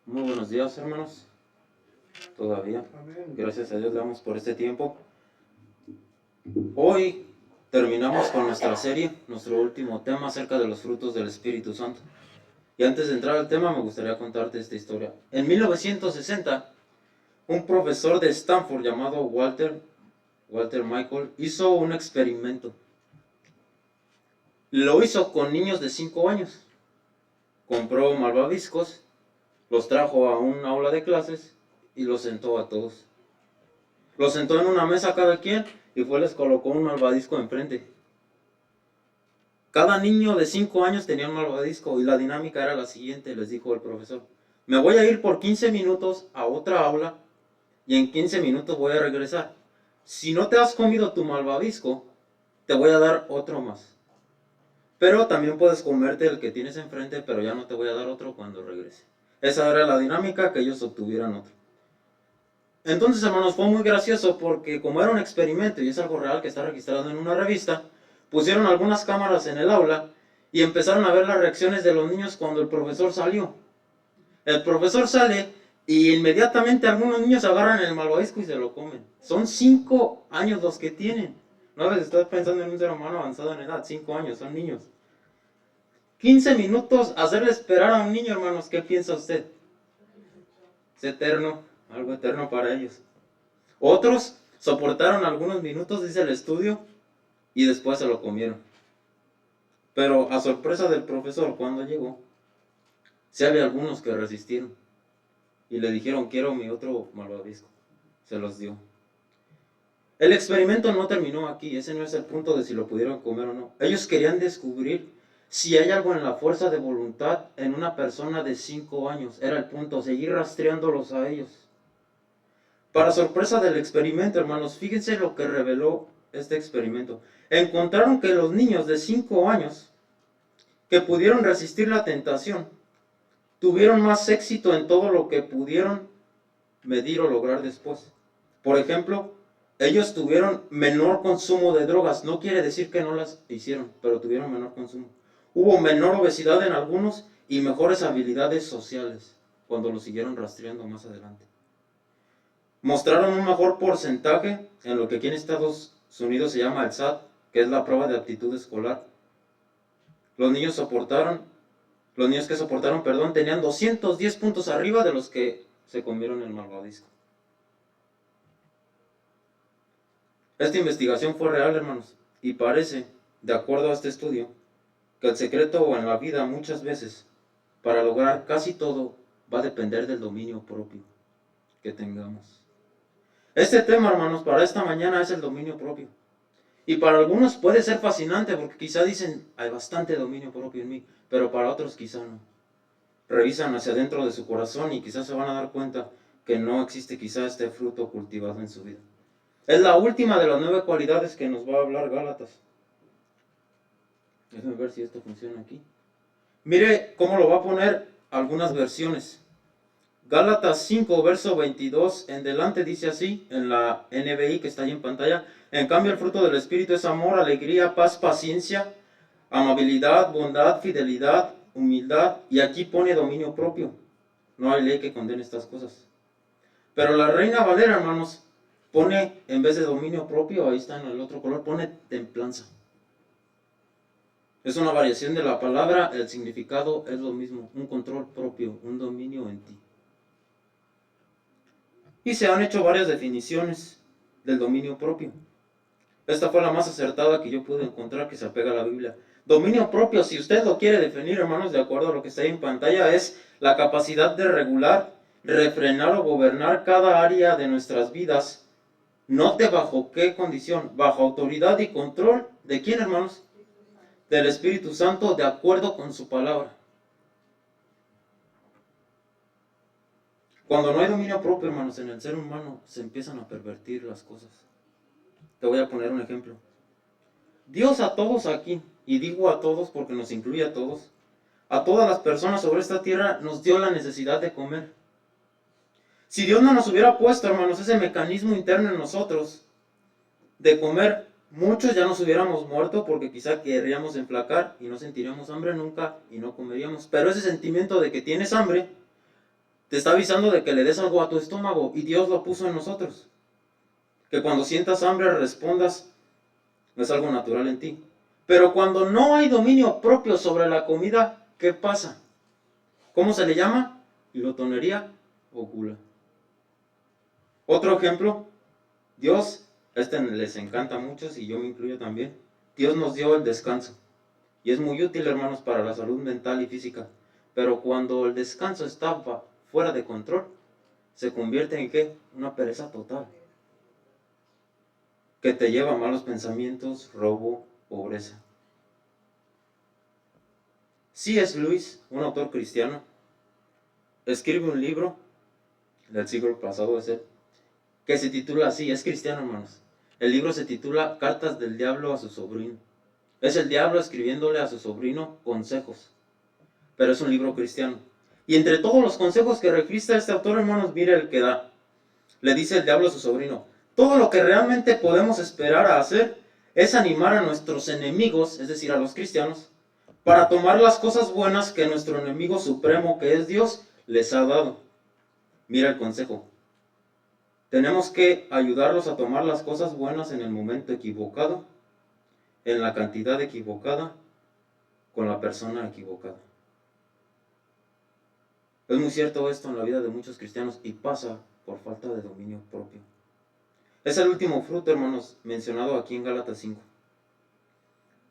Muy buenos días, hermanos. Todavía. Gracias a Dios le damos por este tiempo. Hoy terminamos con nuestra serie, nuestro último tema acerca de los frutos del Espíritu Santo. Y antes de entrar al tema me gustaría contarte esta historia. En 1960, un profesor de Stanford llamado Walter Michael hizo un experimento. Lo hizo con niños de 5 años. Compró malvaviscos, los trajo a un aula de clases y los sentó a todos. Los sentó en una mesa cada quien y les colocó un malvadisco enfrente. Cada niño de 5 años tenía un malvadisco y la dinámica era la siguiente, les dijo el profesor. Me voy a ir por 15 minutos a otra aula y en 15 minutos voy a regresar. Si no te has comido tu malvavisco, te voy a dar otro más. Pero también puedes comerte el que tienes enfrente, pero ya no te voy a dar otro cuando regrese. Esa era la dinámica, que ellos obtuvieran otro. Entonces, hermanos, fue muy gracioso porque como era un experimento y es algo real que está registrado en una revista, pusieron algunas cámaras en el aula y empezaron a ver las reacciones de los niños cuando el profesor salió. El profesor sale y inmediatamente algunos niños agarran el malvavisco y se lo comen. Son 5 años los que tienen. No a veces estás pensando en un ser humano avanzado en edad, 5 años, son niños. 15 minutos hacerle esperar a un niño, hermanos, ¿qué piensa usted? Es eterno, algo eterno para ellos. Otros soportaron algunos minutos, dice el estudio, y después se lo comieron. Pero a sorpresa del profesor, cuando llegó, sí había algunos que resistieron y le dijeron, quiero mi otro malvavisco. Se los dio. El experimento no terminó aquí, ese no es el punto de si lo pudieron comer o no. Ellos querían descubrir si hay algo en la fuerza de voluntad en una persona de 5 años. Era el punto, seguir rastreándolos a ellos. Para sorpresa del experimento, hermanos, fíjense lo que reveló este experimento. Encontraron que los niños de 5 años que pudieron resistir la tentación tuvieron más éxito en todo lo que pudieron medir o lograr después. Por ejemplo, ellos tuvieron menor consumo de drogas. No quiere decir que no las hicieron, pero tuvieron menor consumo. Hubo menor obesidad en algunos y mejores habilidades sociales cuando lo siguieron rastreando más adelante. Mostraron un mejor porcentaje en lo que aquí en Estados Unidos se llama el SAT, que es la prueba de aptitud escolar. Los niños que soportaron, tenían 210 puntos arriba de los que se comieron el malvavisco. Esta investigación fue real, hermanos, y parece, de acuerdo a este estudio, que el secreto en la vida muchas veces, para lograr casi todo, va a depender del dominio propio que tengamos. Este tema, hermanos, para esta mañana es el dominio propio. Y para algunos puede ser fascinante porque quizá dicen, hay bastante dominio propio en mí, pero para otros quizá no. Revisan hacia adentro de su corazón y quizás se van a dar cuenta que no existe quizá este fruto cultivado en su vida. Es la última de las 9 cualidades que nos va a hablar Gálatas. Déjenme ver si esto funciona aquí. Mire cómo lo va a poner algunas versiones. Gálatas 5, verso 22 en delante dice así, en la NBI que está ahí en pantalla. En cambio el fruto del Espíritu es amor, alegría, paz, paciencia, amabilidad, bondad, fidelidad, humildad. Y aquí pone dominio propio. No hay ley que condene estas cosas. Pero la Reina Valera, hermanos, pone, en vez de dominio propio, ahí está en el otro color, pone templanza. Es una variación de la palabra, el significado es lo mismo, un control propio, un dominio en ti. Y se han hecho varias definiciones del dominio propio. Esta fue la más acertada que yo pude encontrar que se apega a la Biblia. Dominio propio, si usted lo quiere definir, hermanos, de acuerdo a lo que está ahí en pantalla, es la capacidad de regular, refrenar o gobernar cada área de nuestras vidas. Note bajo qué condición, bajo autoridad y control, ¿de quién, hermanos? Del Espíritu Santo, de acuerdo con su palabra. Cuando no hay dominio propio, hermanos, en el ser humano se empiezan a pervertir las cosas. Te voy a poner un ejemplo. Dios a todos aquí, y digo a todos porque nos incluye a todas las personas sobre esta tierra nos dio la necesidad de comer. Si Dios no nos hubiera puesto, hermanos, ese mecanismo interno en nosotros de comer, muchos ya nos hubiéramos muerto porque quizá querríamos enflacar y no sentiríamos hambre nunca y no comeríamos. Pero ese sentimiento de que tienes hambre Te está avisando de que le des algo a tu estómago y Dios lo puso en nosotros. Que cuando sientas hambre respondas, es algo natural en ti. Pero cuando no hay dominio propio sobre la comida, ¿qué pasa? ¿Cómo se le llama? Glotonería o gula. Otro ejemplo, Dios, les encanta a muchos y yo me incluyo también. Dios nos dio el descanso. Y es muy útil, hermanos, para la salud mental y física. Pero cuando el descanso está fuera de control, se convierte en ¿qué? Una pereza total. Que te lleva a malos pensamientos, robo, pobreza. C.S. Lewis, un autor cristiano, escribe un libro del siglo pasado, que se titula así, es cristiano, hermanos. El libro se titula Cartas del Diablo a su sobrino. Es el diablo escribiéndole a su sobrino consejos, pero es un libro cristiano. Y entre todos los consejos que registra este autor, hermanos, mire el que da. Le dice el diablo a su sobrino, todo lo que realmente podemos esperar a hacer es animar a nuestros enemigos, es decir, a los cristianos, para tomar las cosas buenas que nuestro enemigo supremo, que es Dios, les ha dado. Mira el consejo. Tenemos que ayudarlos a tomar las cosas buenas en el momento equivocado, en la cantidad equivocada, con la persona equivocada. Es muy cierto esto en la vida de muchos cristianos y pasa por falta de dominio propio. Es el último fruto, hermanos, mencionado aquí en Gálatas 5.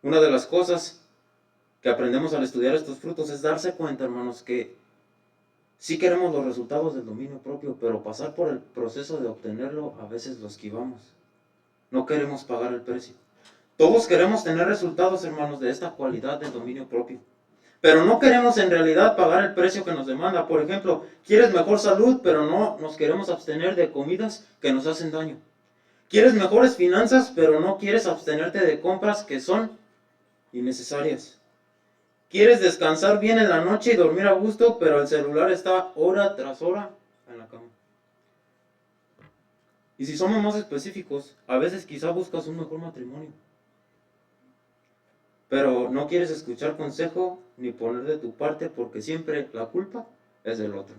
Una de las cosas que aprendemos al estudiar estos frutos es darse cuenta, hermanos, que sí queremos los resultados del dominio propio, pero pasar por el proceso de obtenerlo a veces lo esquivamos. No queremos pagar el precio. Todos queremos tener resultados, hermanos, de esta cualidad del dominio propio. Pero no queremos en realidad pagar el precio que nos demanda. Por ejemplo, quieres mejor salud, pero no nos queremos abstener de comidas que nos hacen daño. Quieres mejores finanzas, pero no quieres abstenerte de compras que son innecesarias. Quieres descansar bien en la noche y dormir a gusto, pero el celular está hora tras hora en la cama. Y si somos más específicos, a veces quizá buscas un mejor matrimonio, pero no quieres escuchar consejo ni poner de tu parte porque siempre la culpa es del otro.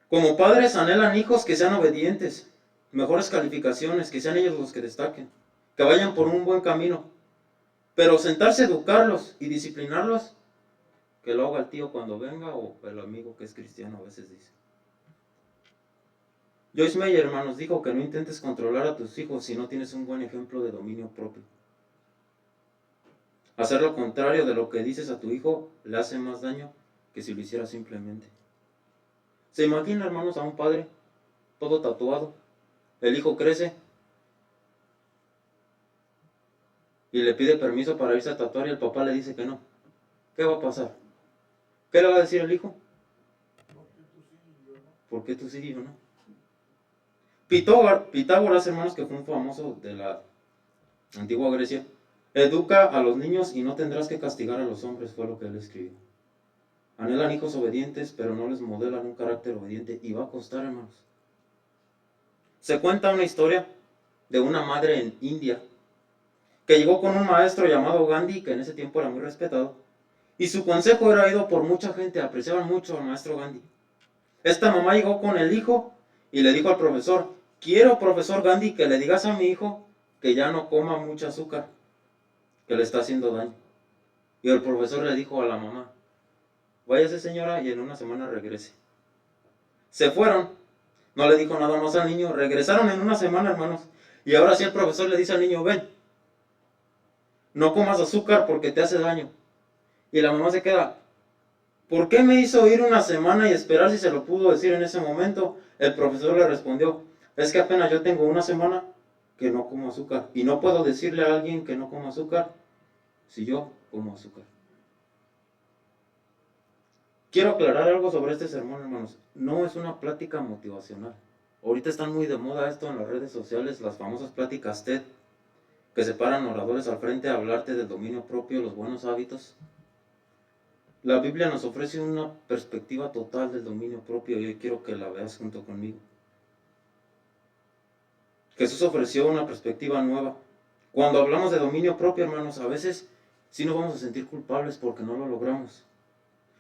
Como padres anhelan hijos que sean obedientes, mejores calificaciones, que sean ellos los que destaquen, que vayan por un buen camino. Pero sentarse a educarlos y disciplinarlos, que lo haga el tío cuando venga o el amigo que es cristiano a veces dice. Joyce Meyer, hermanos, dijo que no intentes controlar a tus hijos si no tienes un buen ejemplo de dominio propio. Hacer lo contrario de lo que dices a tu hijo le hace más daño que si lo hiciera simplemente. ¿Se imagina, hermanos, a un padre todo tatuado? El hijo crece y le pide permiso para irse a tatuar y el papá le dice que no. ¿Qué va a pasar? ¿Qué le va a decir el hijo? ¿Por qué tú sí y yo no? Pitágoras, hermanos, que fue un famoso de la antigua Grecia, educa a los niños y no tendrás que castigar a los hombres, fue lo que él escribió. Anhelan hijos obedientes, pero no les modelan un carácter obediente y va a costar, hermanos. Se cuenta una historia de una madre en India que llegó con un maestro llamado Gandhi, que en ese tiempo era muy respetado, y su consejo era oído por mucha gente, apreciaban mucho al maestro Gandhi. Esta mamá llegó con el hijo y le dijo al profesor, quiero, profesor Gandhi, que le digas a mi hijo que ya no coma mucho azúcar, que le está haciendo daño. Y el profesor le dijo a la mamá, váyase señora y en una semana regrese. Se fueron, no le dijo nada más al niño, regresaron en una semana, hermanos, y ahora sí el profesor le dice al niño, ven, no comas azúcar porque te hace daño. Y la mamá se queda, ¿por qué me hizo ir una semana y esperar si se lo pudo decir en ese momento? El profesor le respondió, es que apenas yo tengo una semana que no como azúcar. Y no puedo decirle a alguien que no como azúcar si yo como azúcar. Quiero aclarar algo sobre este sermón, hermanos. No es una plática motivacional. Ahorita están muy de moda esto en las redes sociales, las famosas pláticas TED, que se paran oradores al frente a hablarte del dominio propio, los buenos hábitos. La Biblia nos ofrece una perspectiva total del dominio propio y hoy quiero que la veas junto conmigo. Jesús ofreció una perspectiva nueva. Cuando hablamos de dominio propio, hermanos, a veces sí nos vamos a sentir culpables porque no lo logramos.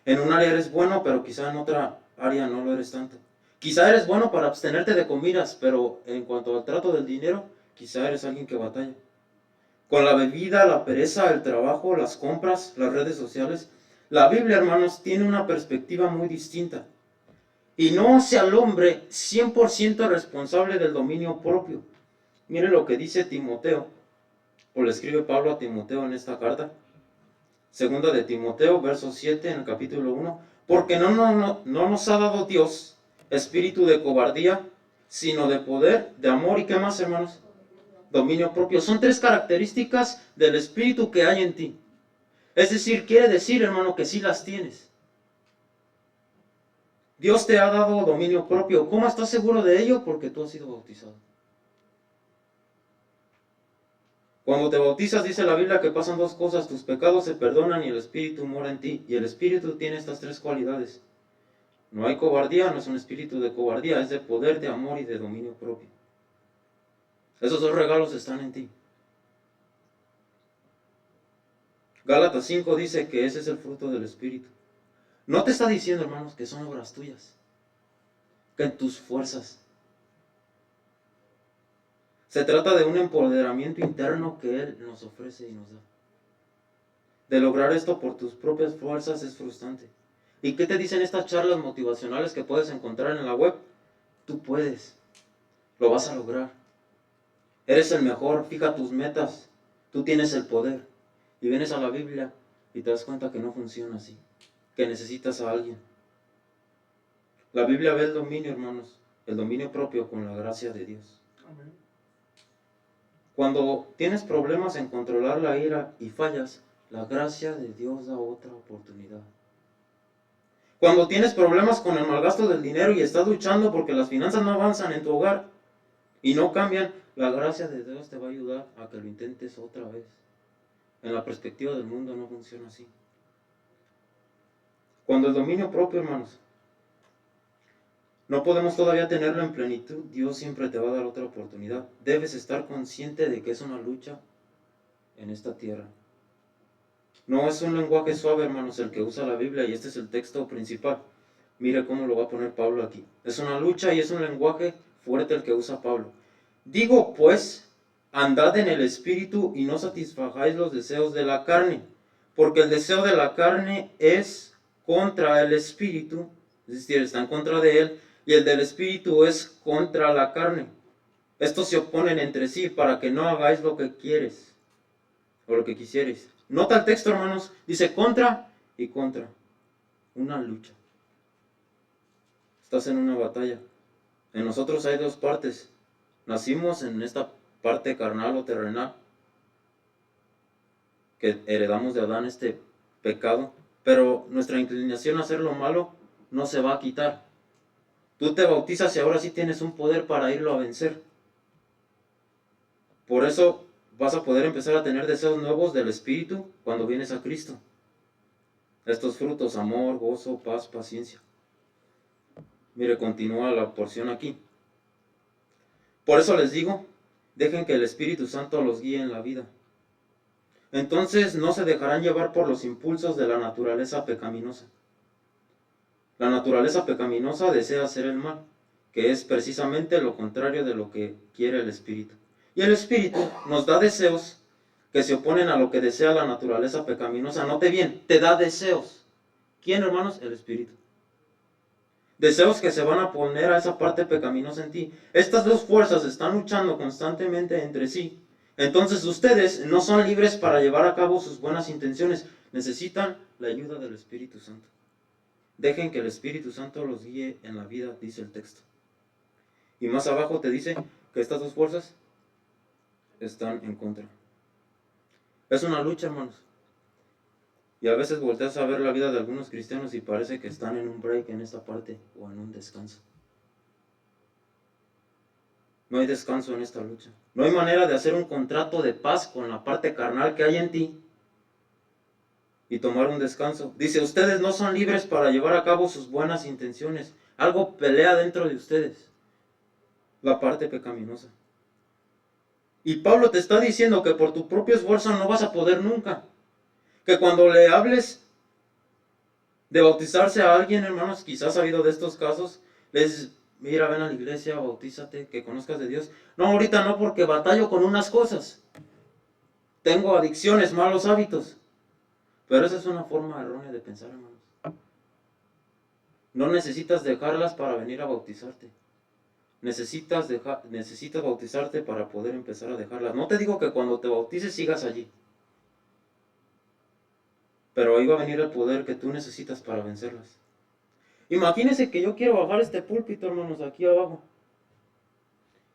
En un área eres bueno, pero quizá en otra área no lo eres tanto. Quizá eres bueno para abstenerte de comidas, pero en cuanto al trato del dinero, quizá eres alguien que batalla. Con la bebida, la pereza, el trabajo, las compras, las redes sociales. La Biblia, hermanos, tiene una perspectiva muy distinta. Y no hace al hombre 100% responsable del dominio propio. Mire lo que dice Timoteo, o le escribe Pablo a Timoteo en esta carta. Segunda de Timoteo, verso 7 en el capítulo 1. Porque no nos ha dado Dios espíritu de cobardía, sino de poder, de amor y ¿qué más, hermanos? Dominio propio. Son tres características del espíritu que hay en ti. Es decir, quiere decir, hermano, que sí las tienes. Dios te ha dado dominio propio. ¿Cómo estás seguro de ello? Porque tú has sido bautizado. Cuando te bautizas, dice la Biblia que pasan dos cosas: tus pecados se perdonan y el Espíritu mora en ti. Y el Espíritu tiene estas tres cualidades. No hay cobardía, no es un espíritu de cobardía, es de poder, de amor y de dominio propio. Esos dos regalos están en ti. Gálatas 5 dice que ese es el fruto del Espíritu. No te está diciendo, hermanos, que son obras tuyas, que en tus fuerzas. Se trata de un empoderamiento interno que Él nos ofrece y nos da. De lograr esto por tus propias fuerzas es frustrante. ¿Y qué te dicen estas charlas motivacionales que puedes encontrar en la web? Tú puedes, lo vas a lograr. Eres el mejor, fija tus metas, tú tienes el poder. Y vienes a la Biblia y te das cuenta que no funciona así, que necesitas a alguien. La Biblia ve el dominio, hermanos, el dominio propio con la gracia de Dios. Amén. Cuando tienes problemas en controlar la ira y fallas, la gracia de Dios da otra oportunidad. Cuando tienes problemas con el malgasto del dinero y estás luchando porque las finanzas no avanzan en tu hogar y no cambian, la gracia de Dios te va a ayudar a que lo intentes otra vez. En la perspectiva del mundo no funciona así. Cuando el dominio propio, hermanos, no podemos todavía tenerlo en plenitud, Dios siempre te va a dar otra oportunidad. Debes estar consciente de que es una lucha en esta tierra. No es un lenguaje suave, hermanos, el que usa la Biblia, y este es el texto principal. Mire cómo lo va a poner Pablo aquí. Es una lucha y es un lenguaje fuerte el que usa Pablo. Digo pues, andad en el Espíritu y no satisfagáis los deseos de la carne, porque el deseo de la carne es contra el Espíritu, es decir, está en contra de él, y el del Espíritu es contra la carne. Estos se oponen entre sí para que no hagáis lo que quieres, o lo que quisieres. Nota el texto, hermanos, dice contra y contra. Una lucha. Estás en una batalla. En nosotros hay dos partes. Nacimos en esta parte carnal o terrenal, que heredamos de Adán este pecado, pero nuestra inclinación a hacer lo malo no se va a quitar. Tú te bautizas y ahora sí tienes un poder para irlo a vencer. Por eso vas a poder empezar a tener deseos nuevos del Espíritu cuando vienes a Cristo. Estos frutos: amor, gozo, paz, paciencia. Mire, continúa la porción aquí. Por eso les digo, dejen que el Espíritu Santo los guíe en la vida. Entonces no se dejarán llevar por los impulsos de la naturaleza pecaminosa. La naturaleza pecaminosa desea hacer el mal, que es precisamente lo contrario de lo que quiere el Espíritu. Y el Espíritu nos da deseos que se oponen a lo que desea la naturaleza pecaminosa. Note bien, te da deseos. ¿Quién, hermanos? El Espíritu. Deseos que se van a poner a esa parte pecaminosa en ti. Estas dos fuerzas están luchando constantemente entre sí. Entonces ustedes no son libres para llevar a cabo sus buenas intenciones. Necesitan la ayuda del Espíritu Santo. Dejen que el Espíritu Santo los guíe en la vida, dice el texto. Y más abajo te dice que estas dos fuerzas están en contra. Es una lucha, hermanos. Y a veces volteas a ver la vida de algunos cristianos y parece que están en un break en esta parte o en un descanso. No hay descanso en esta lucha. No hay manera de hacer un contrato de paz con la parte carnal que hay en ti y tomar un descanso. Dice, ustedes no son libres para llevar a cabo sus buenas intenciones. Algo pelea dentro de ustedes. La parte pecaminosa. Y Pablo te está diciendo que por tu propio esfuerzo no vas a poder nunca. Que cuando le hables de bautizarse a alguien, hermanos, quizás ha habido de estos casos, les mira, ven a la iglesia, bautízate, que conozcas de Dios. No, ahorita no, porque batallo con unas cosas. Tengo adicciones, malos hábitos. Pero esa es una forma errónea de pensar, hermanos. No necesitas dejarlas para venir a bautizarte. Necesitas bautizarte para poder empezar a dejarlas. No te digo que cuando te bautices sigas allí. Pero ahí va a venir el poder que tú necesitas para vencerlas. Imagínense que yo quiero bajar este púlpito, hermanos, aquí abajo.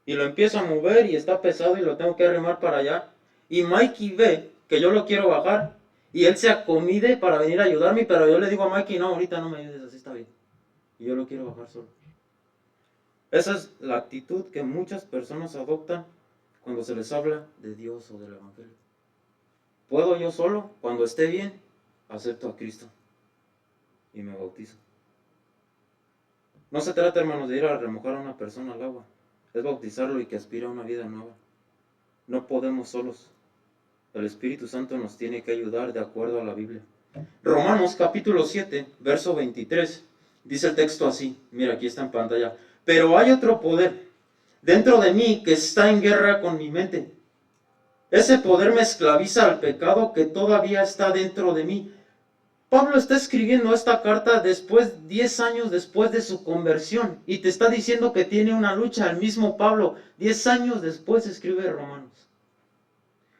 Y lo empiezo a mover y está pesado y lo tengo que arrimar para allá. Y Mikey ve que yo lo quiero bajar y él se acomide para venir a ayudarme, pero yo le digo a Mikey, no, ahorita no me ayudes, así está bien. Y yo lo quiero bajar solo. Esa es la actitud que muchas personas adoptan cuando se les habla de Dios o del Evangelio. ¿Puedo yo solo? Cuando esté bien, acepto a Cristo y me bautizo. No se trata, hermanos, de ir a remojar a una persona al agua. Es bautizarlo y que aspire a una vida nueva. No podemos solos. El Espíritu Santo nos tiene que ayudar de acuerdo a la Biblia. Romanos capítulo 7, verso 23. Dice el texto así. Mira, aquí está en pantalla. Pero hay otro poder dentro de mí que está en guerra con mi mente. Ese poder me esclaviza al pecado que todavía está dentro de mí. Pablo está escribiendo esta carta 10 años después de su conversión, y te está diciendo que tiene una lucha. El mismo Pablo, 10 años después, escribe Romanos.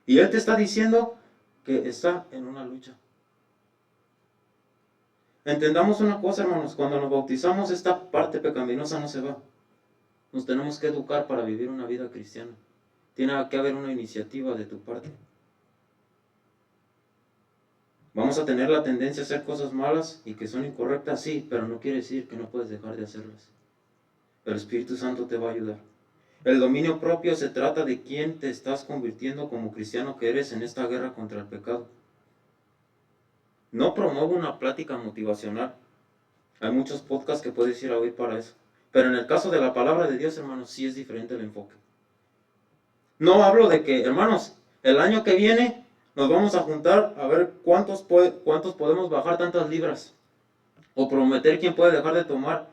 Y él te está diciendo que está en una lucha. Entendamos una cosa, hermanos, cuando nos bautizamos, esta parte pecaminosa no se va. Nos tenemos que educar para vivir una vida cristiana. Tiene que haber una iniciativa de tu parte. Vamos a tener la tendencia a hacer cosas malas y que son incorrectas, sí, pero no quiere decir que no puedes dejar de hacerlas. El Espíritu Santo te va a ayudar. El dominio propio se trata de quién te estás convirtiendo como cristiano que eres en esta guerra contra el pecado. No promuevo una plática motivacional. Hay muchos podcasts que puedes ir a oír para eso. Pero en el caso de la palabra de Dios, hermanos, sí es diferente el enfoque. No hablo de que, hermanos, el año que viene nos vamos a juntar a ver cuántos podemos bajar tantas libras. O prometer quién puede dejar de tomar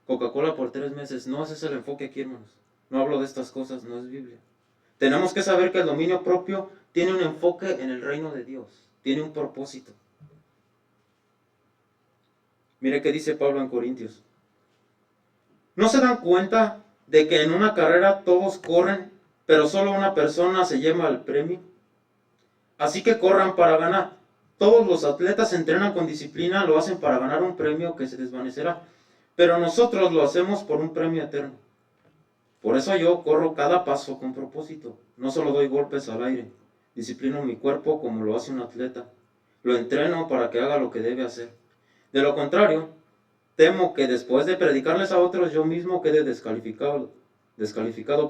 Coca-Cola por 3 meses. No, ese es el enfoque aquí, hermanos. No hablo de estas cosas, no es Biblia. Tenemos que saber que el dominio propio tiene un enfoque en el reino de Dios. Tiene un propósito. Mire qué dice Pablo en Corintios. ¿No se dan cuenta de que en una carrera todos corren, pero solo una persona se lleva el premio? Así que corran para ganar. Todos los atletas se entrenan con disciplina, lo hacen para ganar un premio que se desvanecerá. Pero nosotros lo hacemos por un premio eterno. Por eso yo corro cada paso con propósito. No solo doy golpes al aire. Disciplino mi cuerpo como lo hace un atleta. Lo entreno para que haga lo que debe hacer. De lo contrario, temo que después de predicarles a otros, yo mismo quede descalificado.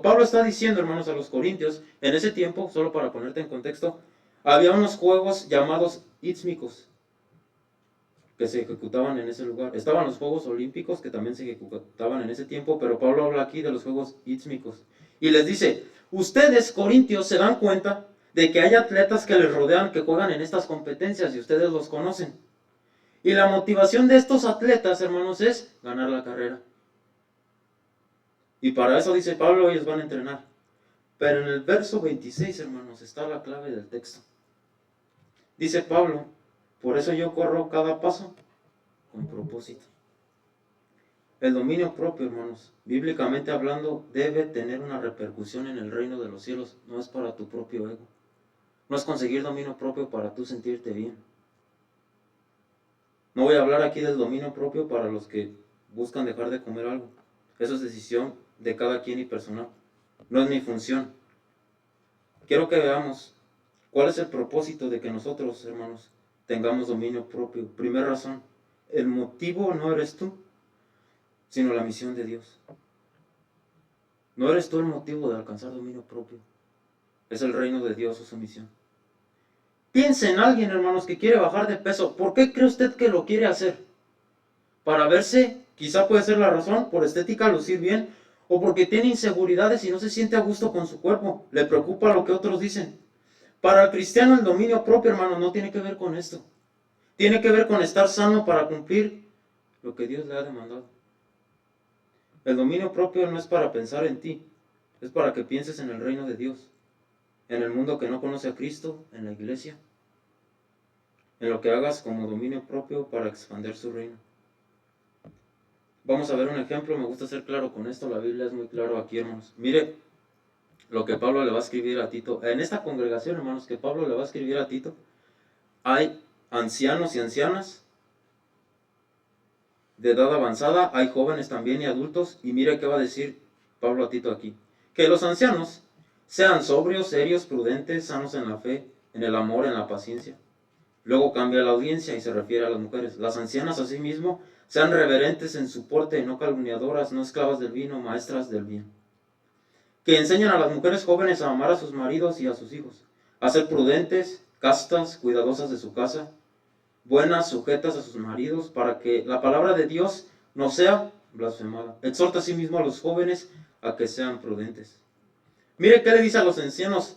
Pablo está diciendo, hermanos, a los corintios, en ese tiempo, solo para ponerte en contexto, había unos juegos llamados ítmicos que se ejecutaban en ese lugar. Estaban los Juegos Olímpicos que también se ejecutaban en ese tiempo, pero Pablo habla aquí de los Juegos ítmicos. Y les dice, ustedes, corintios, se dan cuenta de que hay atletas que les rodean, que juegan en estas competencias, y ustedes los conocen. Y la motivación de estos atletas, hermanos, es ganar la carrera. Y para eso, dice Pablo, ellos van a entrenar. Pero en el verso 26, hermanos, está la clave del texto. Dice Pablo, por eso yo corro cada paso con propósito. El dominio propio, hermanos, bíblicamente hablando, debe tener una repercusión en el reino de los cielos. No es para tu propio ego. No es conseguir dominio propio para tú sentirte bien. No voy a hablar aquí del dominio propio para los que buscan dejar de comer algo. Eso es decisión de cada quien y personal. No es mi función. Quiero que veamos cuál es el propósito de que nosotros, hermanos, tengamos dominio propio. Primera razón, el motivo no eres tú, sino la misión de Dios. No eres tú el motivo de alcanzar dominio propio. Es el reino de Dios o su misión. Piensa en alguien, hermanos, que quiere bajar de peso. ¿Por qué cree usted que lo quiere hacer? Para verse, quizá puede ser la razón, por estética, lucir bien, o porque tiene inseguridades y no se siente a gusto con su cuerpo. Le preocupa lo que otros dicen. Para el cristiano el dominio propio, hermanos, no tiene que ver con esto. Tiene que ver con estar sano para cumplir lo que Dios le ha demandado. El dominio propio no es para pensar en ti, es para que pienses en el reino de Dios, en el mundo que no conoce a Cristo, en la iglesia, en lo que hagas como dominio propio para expandir su reino. Vamos a ver un ejemplo, me gusta ser claro con esto, la Biblia es muy claro aquí, hermanos. Mire lo que Pablo le va a escribir a Tito. En esta congregación, hermanos, que Pablo le va a escribir a Tito, hay ancianos y ancianas de edad avanzada, hay jóvenes también y adultos, y mire qué va a decir Pablo a Tito aquí. Que los ancianos sean sobrios, serios, prudentes, sanos en la fe, en el amor, en la paciencia. Luego cambia la audiencia y se refiere a las mujeres. Las ancianas asimismo sean reverentes en su porte, no calumniadoras, no esclavas del vino, maestras del bien. Que enseñan a las mujeres jóvenes a amar a sus maridos y a sus hijos, a ser prudentes, castas, cuidadosas de su casa, buenas, sujetas a sus maridos, para que la palabra de Dios no sea blasfemada. Exhorta asimismo a los jóvenes a que sean prudentes. Mire qué le dice a los ancianos.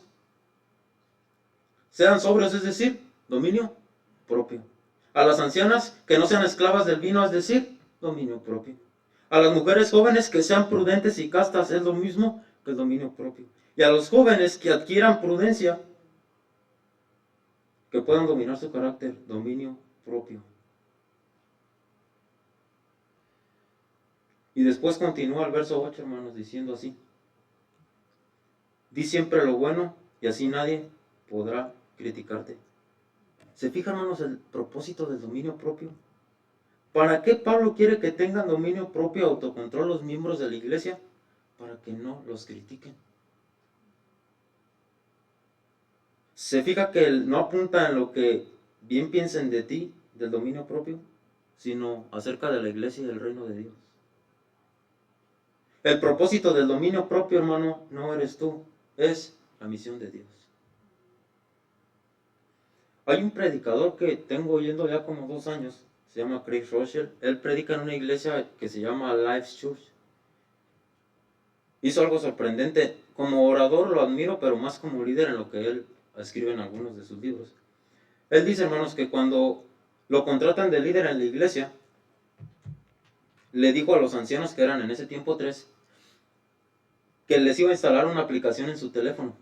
Sean sobrios, es decir, dominio propio. A las ancianas que no sean esclavas del vino, es decir, dominio propio. A las mujeres jóvenes que sean prudentes y castas, es lo mismo que el dominio propio. Y a los jóvenes que adquieran prudencia, que puedan dominar su carácter, dominio propio. Y después continúa el verso 8, hermanos, diciendo así. Di siempre lo bueno y así nadie podrá criticarte. ¿Se fijan, hermanos, el propósito del dominio propio? ¿Para qué Pablo quiere que tengan dominio propio, autocontrol los miembros de la iglesia? Para que no los critiquen. ¿Se fija que él no apunta en lo que bien piensen de ti, del dominio propio, sino acerca de la iglesia y del reino de Dios? El propósito del dominio propio, hermano, no eres tú, es la misión de Dios. Hay un predicador que tengo oyendo ya como 2 años, se llama Craig Rochelle. Él predica en una iglesia que se llama Life Church. Hizo algo sorprendente. Como orador lo admiro, pero más como líder en lo que él escribe en algunos de sus libros. Él dice, hermanos, que cuando lo contratan de líder en la iglesia, le dijo a los ancianos, que eran en ese tiempo 3, que les iba a instalar una aplicación en su teléfono.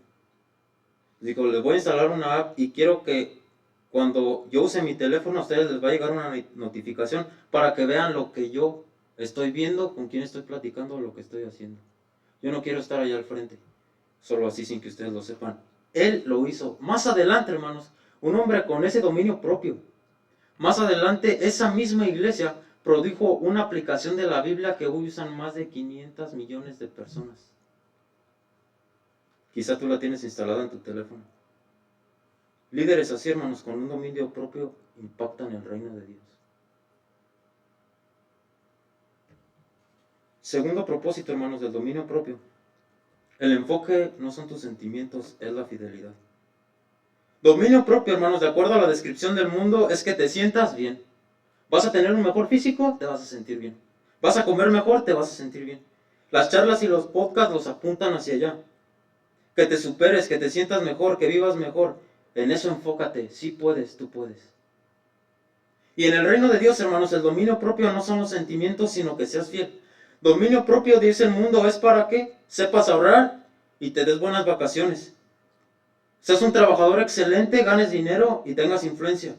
Dijo, les voy a instalar una app y quiero que cuando yo use mi teléfono a ustedes les va a llegar una notificación para que vean lo que yo estoy viendo, con quién estoy platicando, lo que estoy haciendo. Yo no quiero estar allá al frente, solo así sin que ustedes lo sepan. Él lo hizo. Más adelante, hermanos, un hombre con ese dominio propio. Más adelante, esa misma iglesia produjo una aplicación de la Biblia que hoy usan más de 500 millones de personas. Quizá tú la tienes instalada en tu teléfono. Líderes así, hermanos, con un dominio propio, impactan el reino de Dios. Segundo propósito, hermanos, del dominio propio. El enfoque no son tus sentimientos, es la fidelidad. Dominio propio, hermanos, de acuerdo a la descripción del mundo, es que te sientas bien. Vas a tener un mejor físico, te vas a sentir bien. Vas a comer mejor, te vas a sentir bien. Las charlas y los podcasts los apuntan hacia allá. Que te superes, que te sientas mejor, que vivas mejor. En eso enfócate. Sí puedes, tú puedes. Y en el reino de Dios, hermanos, el dominio propio no son los sentimientos, sino que seas fiel. Dominio propio, dice el mundo, es para que sepas ahorrar y te des buenas vacaciones. Seas un trabajador excelente, ganes dinero y tengas influencia.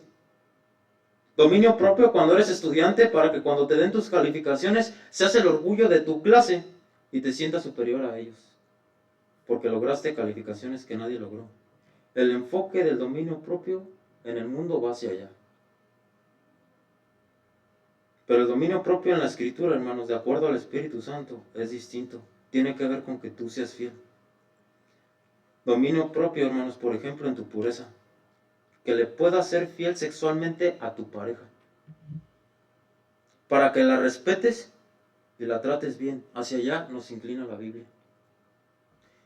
Dominio propio cuando eres estudiante, para que cuando te den tus calificaciones seas el orgullo de tu clase y te sientas superior a ellos, porque lograste calificaciones que nadie logró. El enfoque del dominio propio en el mundo va hacia allá. Pero el dominio propio en la Escritura, hermanos, de acuerdo al Espíritu Santo, es distinto. Tiene que ver con que tú seas fiel. Dominio propio, hermanos, por ejemplo, en tu pureza. Que le puedas ser fiel sexualmente a tu pareja. Para que la respetes y la trates bien. Hacia allá nos inclina la Biblia.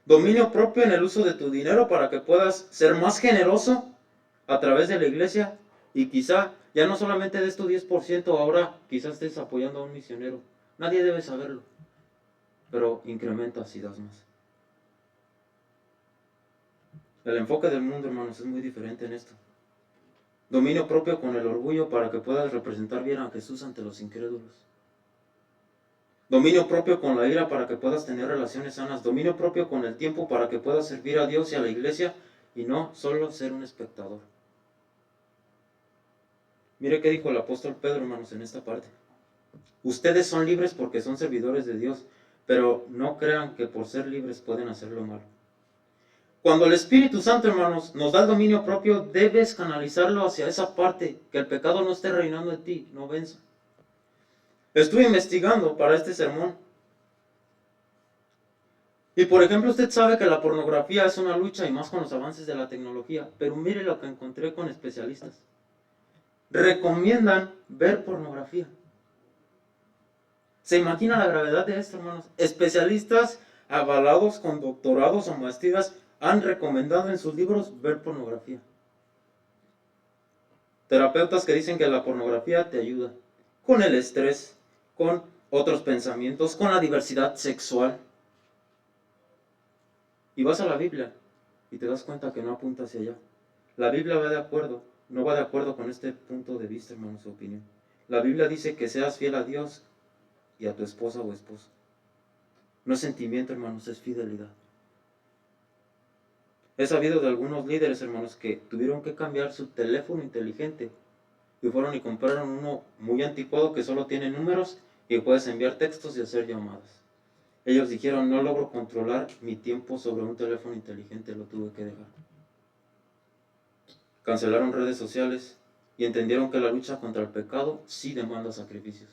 Dominio propio en el uso de tu dinero, para que puedas ser más generoso a través de la iglesia y quizá ya no solamente des tu 10%, ahora quizás estés apoyando a un misionero. Nadie debe saberlo, pero incrementa si das más. El enfoque del mundo, hermanos, es muy diferente en esto. Dominio propio con el orgullo para que puedas representar bien a Jesús ante los incrédulos. Dominio propio con la ira para que puedas tener relaciones sanas. Dominio propio con el tiempo para que puedas servir a Dios y a la iglesia y no solo ser un espectador. Mire qué dijo el apóstol Pedro, hermanos, en esta parte. Ustedes son libres porque son servidores de Dios, pero no crean que por ser libres pueden hacerlo malo. Cuando el Espíritu Santo, hermanos, nos da el dominio propio, debes canalizarlo hacia esa parte, que el pecado no esté reinando en ti, no venza. Estuve investigando para este sermón. Y por ejemplo, usted sabe que la pornografía es una lucha y más con los avances de la tecnología, pero mire lo que encontré con especialistas. Recomiendan ver pornografía. ¿Se imagina la gravedad de esto, hermanos? Especialistas avalados con doctorados o maestrías han recomendado en sus libros ver pornografía. Terapeutas que dicen que la pornografía te ayuda con el estrés, con otros pensamientos, con la diversidad sexual. Y vas a la Biblia y te das cuenta que no apunta hacia allá. La Biblia va de acuerdo, no va de acuerdo con este punto de vista, hermanos, su opinión. La Biblia dice que seas fiel a Dios y a tu esposa o esposo. No es sentimiento, hermanos, es fidelidad. He sabido de algunos líderes, hermanos, que tuvieron que cambiar su teléfono inteligente y fueron y compraron uno muy anticuado que solo tiene números y puedes enviar textos y hacer llamadas. Ellos dijeron, no logro controlar mi tiempo sobre un teléfono inteligente, lo tuve que dejar. Cancelaron redes sociales y entendieron que la lucha contra el pecado sí demanda sacrificios.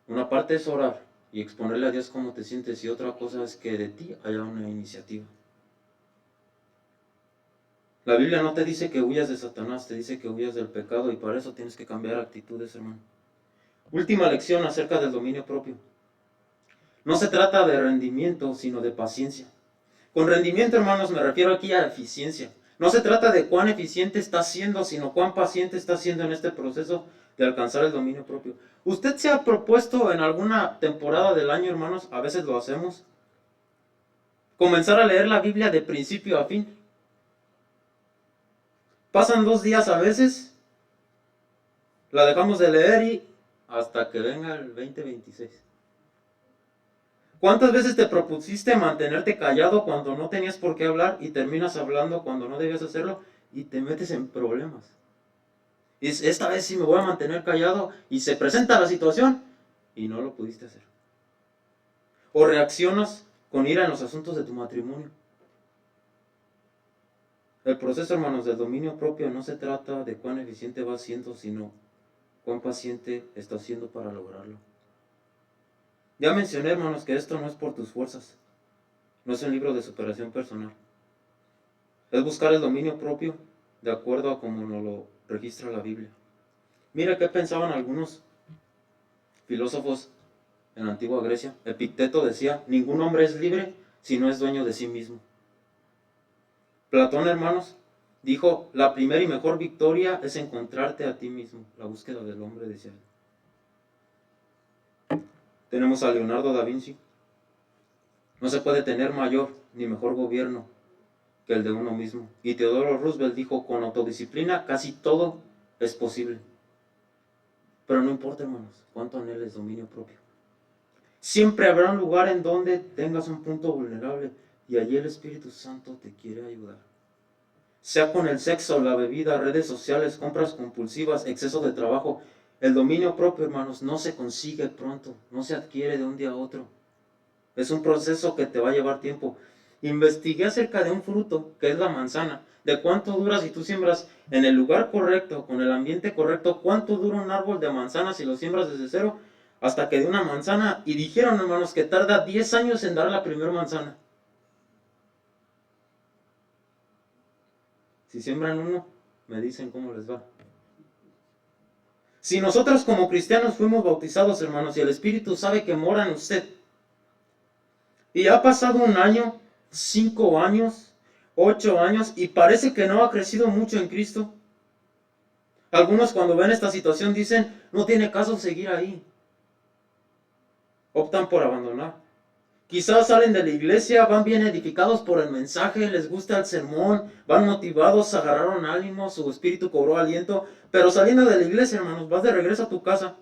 Una parte es orar y exponerle a Dios cómo te sientes y otra cosa es que de ti haya una iniciativa. La Biblia no te dice que huyas de Satanás, te dice que huyas del pecado y para eso tienes que cambiar actitudes, hermano. Última lección acerca del dominio propio. No se trata de rendimiento, sino de paciencia. Con rendimiento, hermanos, me refiero aquí a eficiencia. No se trata de cuán eficiente está siendo, sino cuán paciente está siendo en este proceso de alcanzar el dominio propio. ¿Usted se ha propuesto en alguna temporada del año, hermanos, a veces lo hacemos, comenzar a leer la Biblia de principio a fin? Pasan 2 días a veces, la dejamos de leer y hasta que venga el 2026. ¿Cuántas veces te propusiste mantenerte callado cuando no tenías por qué hablar y terminas hablando cuando no debías hacerlo y te metes en problemas? Y esta vez sí me voy a mantener callado y se presenta la situación y no lo pudiste hacer. O reaccionas con ira en los asuntos de tu matrimonio. El proceso, hermanos, del dominio propio no se trata de cuán eficiente vas siendo, sino cuán paciente estás siendo para lograrlo. Ya mencioné, hermanos, que esto no es por tus fuerzas, no es un libro de superación personal. Es buscar el dominio propio de acuerdo a como nos lo registra la Biblia. Mira qué pensaban algunos filósofos en la antigua Grecia. Epicteto decía, ningún hombre es libre si no es dueño de sí mismo. Platón, hermanos, dijo, la primera y mejor victoria es encontrarte a ti mismo. La búsqueda del hombre, decía él. Tenemos a Leonardo da Vinci. No se puede tener mayor ni mejor gobierno que el de uno mismo. Y Theodore Roosevelt dijo, con autodisciplina casi todo es posible. Pero no importa, hermanos, cuánto anheles dominio propio. Siempre habrá un lugar en donde tengas un punto vulnerable y allí el Espíritu Santo te quiere ayudar. Sea con el sexo, la bebida, redes sociales, compras compulsivas, exceso de trabajo. El dominio propio, hermanos, no se consigue pronto, no se adquiere de un día a otro. Es un proceso que te va a llevar tiempo. Investigué acerca de un fruto, que es la manzana, de cuánto dura si tú siembras en el lugar correcto, con el ambiente correcto, cuánto dura un árbol de manzana si lo siembras desde cero hasta que dé una manzana. Y dijeron, hermanos, que tarda 10 años en dar la primera manzana. Si siembran uno, me dicen cómo les va. Si nosotros como cristianos fuimos bautizados, hermanos, y el Espíritu sabe que mora en usted, y ha pasado 1 año, 5 años, 8 años, y parece que no ha crecido mucho en Cristo. Algunos cuando ven esta situación dicen, no tiene caso seguir ahí. Optan por abandonar. Quizás salen de la iglesia, van bien edificados por el mensaje, les gusta el sermón, van motivados, agarraron ánimo, su espíritu cobró aliento, pero saliendo de la iglesia, hermanos, vas de regreso a tu casa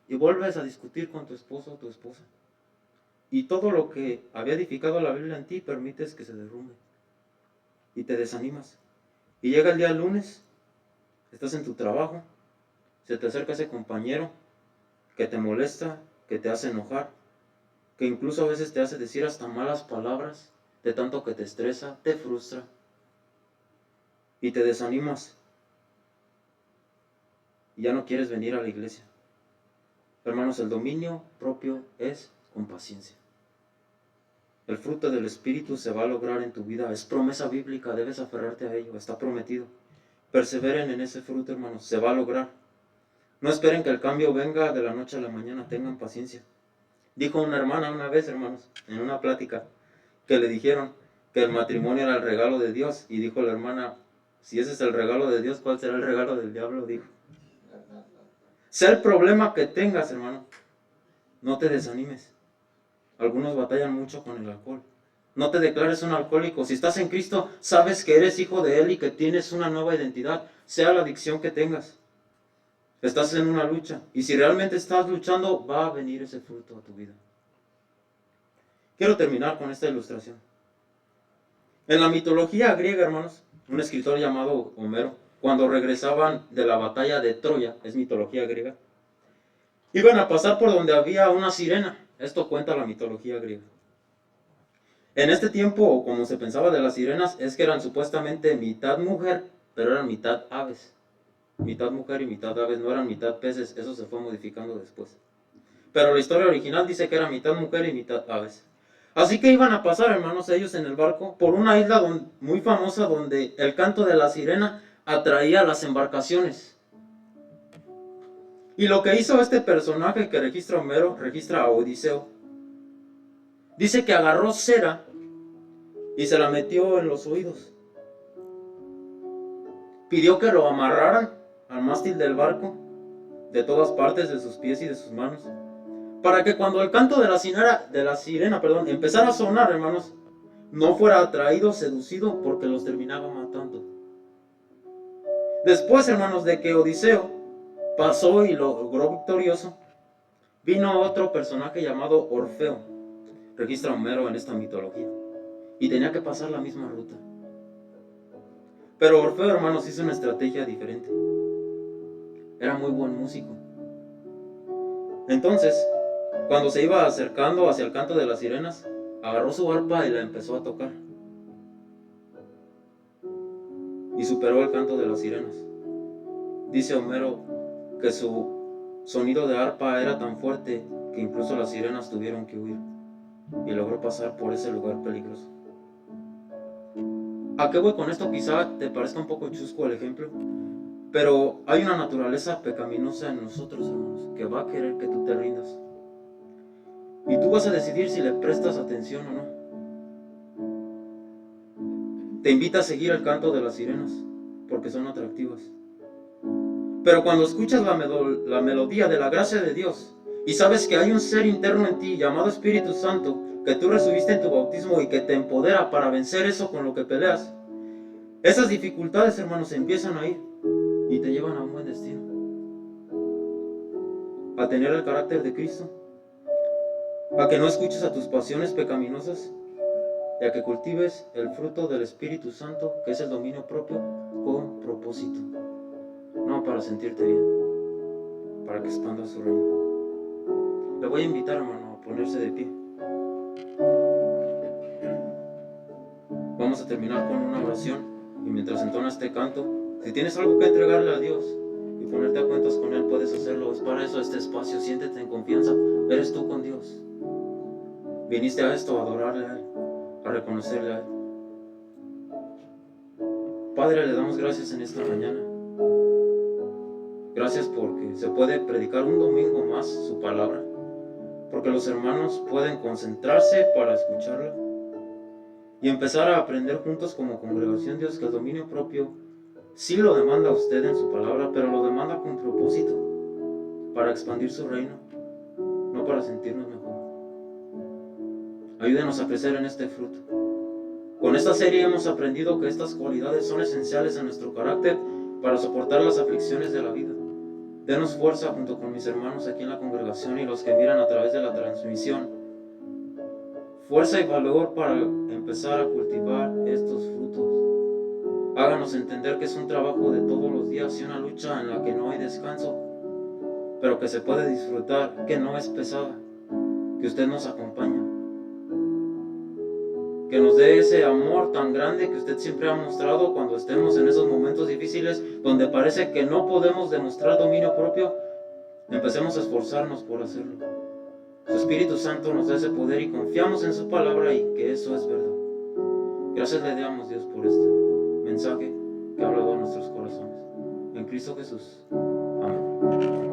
y vuelves a discutir con tu esposo o tu esposa. Y todo lo que había edificado la Biblia en ti permites que se derrumbe. Y te desanimas. Y llega el día lunes, estás en tu trabajo, se te acerca ese compañero que te molesta, que te hace enojar, que incluso a veces te hace decir hasta malas palabras, de tanto que te estresa, te frustra y te desanimas y ya no quieres venir a la iglesia. Hermanos, el dominio propio es con paciencia. El fruto del Espíritu se va a lograr en tu vida, es promesa bíblica, debes aferrarte a ello, está prometido. Perseveren en ese fruto, hermanos, se va a lograr. No esperen que el cambio venga de la noche a la mañana, tengan paciencia. Dijo una hermana una vez, hermanos, en una plática, que le dijeron que el matrimonio era el regalo de Dios, y dijo la hermana, si ese es el regalo de Dios, ¿cuál será el regalo del diablo? Dijo. Sea el problema que tengas, hermano, no te desanimes. Algunos batallan mucho con el alcohol. No te declares un alcohólico. Si estás en Cristo, sabes que eres hijo de Él y que tienes una nueva identidad, sea la adicción que tengas. Estás en una lucha, y si realmente estás luchando, va a venir ese fruto a tu vida. Quiero terminar con esta ilustración. En la mitología griega, hermanos, un escritor llamado Homero, cuando regresaban de la batalla de Troya, es mitología griega, iban a pasar por donde había una sirena. Esto cuenta la mitología griega. En este tiempo, como se pensaba de las sirenas, es que eran supuestamente mitad mujer, pero eran mitad aves. Mitad mujer y mitad aves, no eran mitad peces, eso se fue modificando después. Pero la historia original dice que era mitad mujer y mitad aves. Así que iban a pasar, hermanos, ellos en el barco por una isla muy famosa donde el canto de la sirena atraía las embarcaciones. Y lo que hizo este personaje que registra Homero, registra a Odiseo, dice que agarró cera y se la metió en los oídos. Pidió que lo amarraran al mástil del barco, de todas partes, de sus pies y de sus manos, para que cuando el canto de la sirena, empezara a sonar, hermanos, no fuera atraído, seducido, porque los terminaba matando. Después, hermanos, de que Odiseo pasó y lo logró victorioso, vino otro personaje llamado Orfeo, registra Homero en esta mitología, y tenía que pasar la misma ruta. Pero Orfeo, hermanos, hizo una estrategia diferente. Era muy buen músico. Entonces, cuando se iba acercando hacia el canto de las sirenas, agarró su arpa y la empezó a tocar. Y superó el canto de las sirenas. Dice Homero que su sonido de arpa era tan fuerte que incluso las sirenas tuvieron que huir. Y logró pasar por ese lugar peligroso. ¿A qué voy con esto? Quizá te parezca un poco chusco el ejemplo, pero hay una naturaleza pecaminosa en nosotros, hermanos, que va a querer que tú te rindas. Y tú vas a decidir si le prestas atención o no. Te invita a seguir el canto de las sirenas, porque son atractivas. Pero cuando escuchas la melodía de la gracia de Dios, y sabes que hay un ser interno en ti llamado Espíritu Santo, que tú recibiste en tu bautismo y que te empodera para vencer eso con lo que peleas, esas dificultades, hermanos, empiezan a ir y te llevan a un buen destino. A tener el carácter de Cristo, a que no escuches a tus pasiones pecaminosas y a que cultives el fruto del Espíritu Santo, que es el dominio propio, con propósito. No para sentirte bien, para que expanda su reino. Le voy a invitar, hermano, a ponerse de pie. Vamos a terminar con una oración, y mientras entona este canto, si tienes algo que entregarle a Dios y ponerte a cuentas con Él, puedes hacerlo. Es para eso este espacio. Siéntete en confianza. Eres tú con Dios. Viniste a esto, a adorarle a Él, a reconocerle a Él. Padre, le damos gracias en esta mañana. Gracias porque se puede predicar un domingo más su palabra, porque los hermanos pueden concentrarse para escucharla y empezar a aprender juntos como congregación, Dios, que el dominio propio sí lo demanda usted en su palabra, pero lo demanda con propósito, para expandir su reino, no para sentirnos mejor. Ayúdenos a crecer en este fruto. Con esta serie hemos aprendido que estas cualidades son esenciales en nuestro carácter para soportar las aflicciones de la vida. Denos fuerza junto con mis hermanos aquí en la congregación y los que miran a través de la transmisión. Fuerza y valor para empezar a cultivar estos frutos. Háganos entender que es un trabajo de todos los días y una lucha en la que no hay descanso, pero que se puede disfrutar, que no es pesada, que usted nos acompaña, que nos dé ese amor tan grande que usted siempre ha mostrado cuando estemos en esos momentos difíciles donde parece que no podemos demostrar dominio propio. Empecemos a esforzarnos por hacerlo. Su Espíritu Santo nos da ese poder y confiamos en su palabra y que eso es verdad. Gracias le damos, Dios, por este mensaje que ha hablado a nuestros corazones. En Cristo Jesús. Amén.